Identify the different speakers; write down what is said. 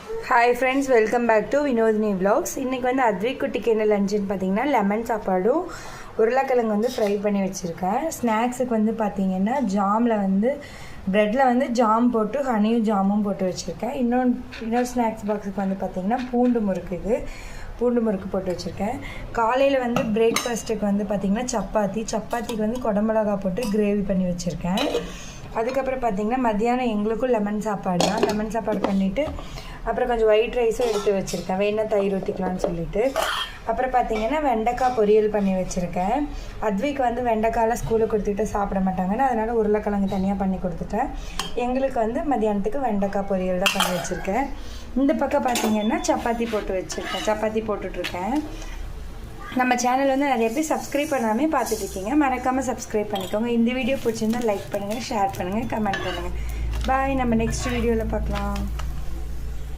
Speaker 1: Hi friends, welcome back to Vinodhini vlogs. இன்றைக்கி வந்து அத்விக் குட்டிக்கு என்ன லஞ்சுன்னு பார்த்தீங்கன்னா லெமன் சாப்பாடும் உருளைக்கிழங்கு வந்து ஃப்ரை பண்ணி வச்சுருக்கேன். ஸ்நாக்ஸுக்கு வந்து பார்த்திங்கன்னா ஜாமில் வந்து ப்ரெட்டில் வந்து ஜாம் போட்டு ஹனியும் ஜாமும் போட்டு வச்சுருக்கேன். இன்னொரு ஸ்நாக்ஸ் பாக்ஸுக்கு வந்து பார்த்திங்கன்னா பூண்டு முறுக்கு போட்டு வச்சுருக்கேன். காலையில் வந்து பிரேக்ஃபாஸ்ட்டுக்கு வந்து பார்த்திங்கன்னா சப்பாத்திக்கு வந்து குடமிளகா போட்டு கிரேவி பண்ணி வச்சுருக்கேன். அதுக்கப்புறம் பார்த்திங்கன்னா மத்தியானம் எங்களுக்கும் லெமன் சாப்பாடு பண்ணிவிட்டு அப்புறம் கொஞ்சம் ஒயிட் ரைஸும் எடுத்து வச்சுருக்கேன், வேணா தயிர் ஊற்றிக்கலான்னு சொல்லிட்டு. அப்புறம் பார்த்திங்கன்னா வெண்டைக்காய் பொரியல் பண்ணி வச்சுருக்கேன். அத்விக்கு வந்து வெண்டைக்காயெலாம் ஸ்கூலுக்கு கொடுத்துட்டு சாப்பிட மாட்டாங்கன்னு அதனால் உருளைக்கிழங்கு தனியாக பண்ணி கொடுத்துட்டேன். எங்களுக்கு வந்து மத்தியானத்துக்கு வெண்டைக்காய் பொரியல் தான் பண்ணி வச்சுருக்கேன். இந்த பக்கம் பார்த்திங்கன்னா சப்பாத்தி போட்டுட்ருக்கேன். நம்ம சேனல் வந்து நிறைய பேர் சப்ஸ்கிரைப் பண்ணாமல் பார்த்துட்ருக்கீங்க, மறக்காமல் சப்ஸ்கிரைப் பண்ணிக்கோங்க. இந்த வீடியோ பிடிச்சிருந்தால் லைக் பண்ணுங்கள், ஷேர் பண்ணுங்கள், கமெண்ட் பண்ணுங்கள். பாய், நம்ம நெக்ஸ்ட் வீடியோவில் பார்க்கலாம்.